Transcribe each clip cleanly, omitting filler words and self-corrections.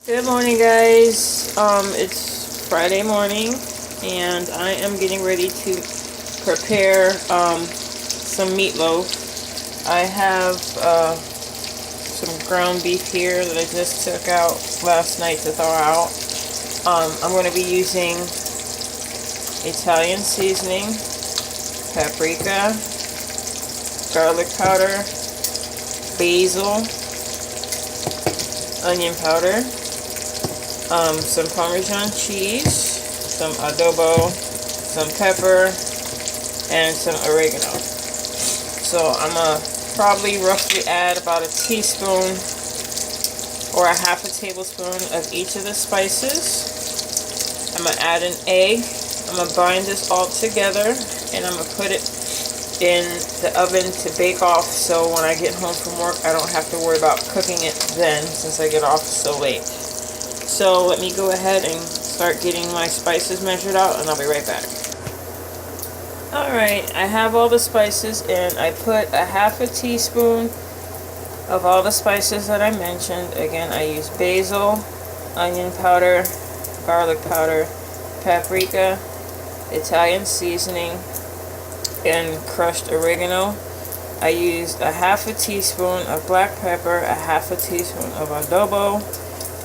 Good morning, guys. It's Friday morning, and I am getting ready to prepare some meatloaf. I have some ground beef here that I just took out last night to thaw out. I'm going to be using Italian seasoning, paprika, garlic powder, basil, onion powder, some Parmesan cheese, some adobo, some pepper, and some oregano. So I'm going to probably roughly add about a teaspoon or a half a tablespoon of each of the spices. I'm going to add an egg. I'm going to bind this all together, and I'm going to put it in the oven to bake off, so when I get home from work I don't have to worry about cooking it then, since I get off so late. So let me go ahead and start getting my spices measured out, and I'll be right back. Alright, I have all the spices in. I put a half a teaspoon of all the spices that I mentioned. Again, I use basil, onion powder, garlic powder, paprika, Italian seasoning, and crushed oregano. I used a half a teaspoon of black pepper, a half a teaspoon of adobo,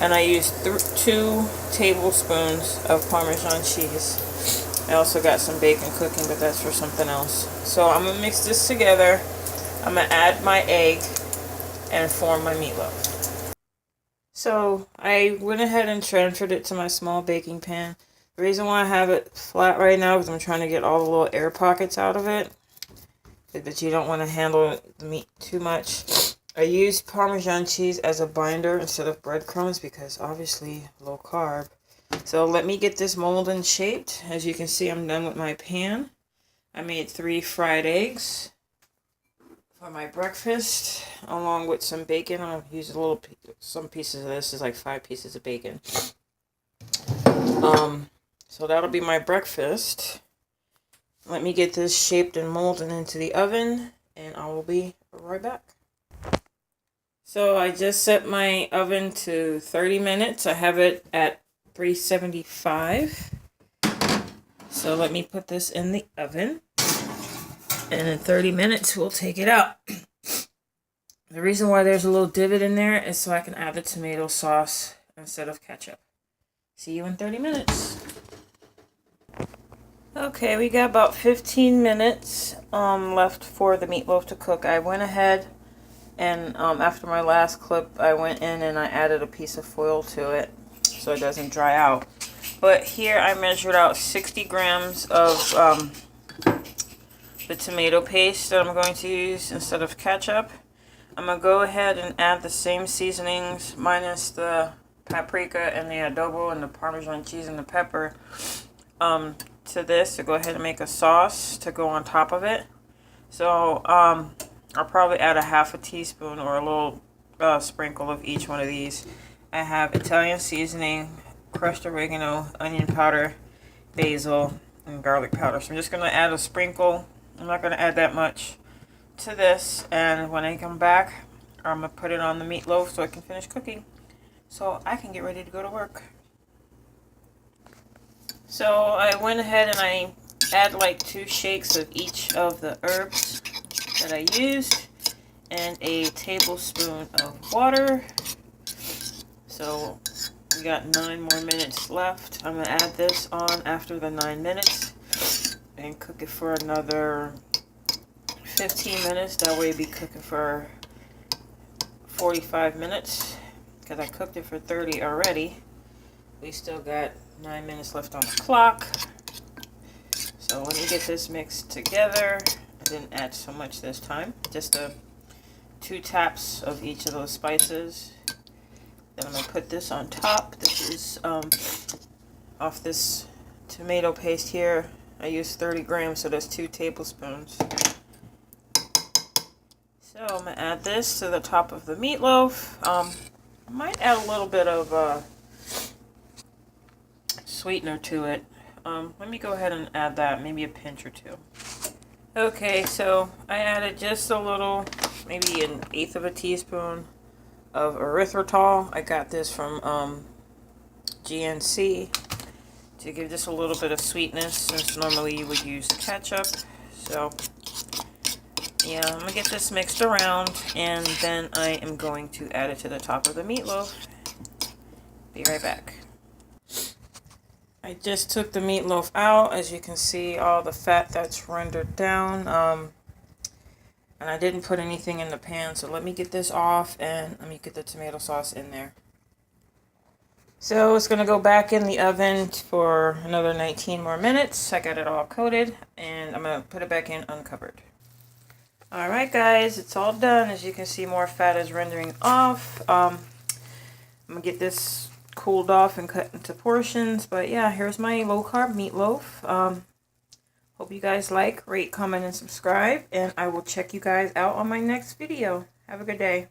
and I used 2 tablespoons of Parmesan cheese. I also got some bacon cooking, but that's for something else. So I'm going to mix this together. I'm going to add my egg and form my meatloaf. So I went ahead and transferred it to my small baking pan. The reason why I have it flat right now is I'm trying to get all the little air pockets out of it, that you don't want to handle the meat too much. I use Parmesan cheese as a binder instead of breadcrumbs because obviously low carb. So let me get this mold and shaped. As you can see, I'm done with my pan. I made 3 fried eggs for my breakfast, along with some bacon. I'll use some pieces of this. Is like 5 pieces of bacon. So that'll be my breakfast. Let me get this shaped and molded into the oven, and I will be right back. So I just set my oven to 30 minutes. I have it at 375. So let me put this in the oven, and in 30 minutes we'll take it out. The reason why there's a little divot in there is so I can add the tomato sauce instead of ketchup. See you in 30 minutes. Okay, we got about 15 minutes left for the meatloaf to cook. I went ahead and after my last clip, I went in and I added a piece of foil to it so it doesn't dry out. But here I measured out 60 grams of the tomato paste that I'm going to use instead of ketchup. I'm going to go ahead and add the same seasonings minus the paprika and the adobo and the Parmesan cheese and the pepper to this to go ahead and make a sauce to go on top of it. So I'll probably add a half a teaspoon or a little sprinkle of each one of these. I have Italian seasoning, crushed oregano, onion powder, basil, and garlic powder. So I'm just going to add a sprinkle. I'm not going to add that much to this, and when I come back I'm going to put it on the meatloaf so I can finish cooking, so I can get ready to go to work. So I went ahead and I add like 2 shakes of each of the herbs that I used and a tablespoon of water. So we got 9 more minutes left. I'm going to add this on after the 9 minutes and cook it for another 15 minutes. That way it'll be cooking for 45 minutes because I cooked it for 30 already. We still got 9 minutes left on the clock. So let me get this mixed together. I didn't add so much this time. Just 2 taps of each of those spices. Then I'm going to put this on top. This is off this tomato paste here. I used 30 grams, so that's 2 tablespoons. So I'm going to add this to the top of the meatloaf. I might add a little bit of sweetener to it. Let me go ahead and add that, maybe a pinch or 2. Okay, so I added just a little, maybe 1/8 of a teaspoon of erythritol. I got this from GNC to give this a little bit of sweetness, since normally you would use ketchup. So yeah, I'm gonna get this mixed around, and then I am going to add it to the top of the meatloaf. Be right back. I just took the meatloaf out. As you can see, all the fat that's rendered down. And I didn't put anything in the pan, so let me get this off and let me get the tomato sauce in there. So it's going to go back in the oven for another 19 more minutes. I got it all coated, and I'm going to put it back in uncovered. Alright guys, it's all done. As you can see, more fat is rendering off. I'm going to get this cooled off and cut into portions. But yeah, here's my low-carb meatloaf. Hope you guys like, rate, comment, and subscribe. And I will check you guys out on my next video. Have a good day.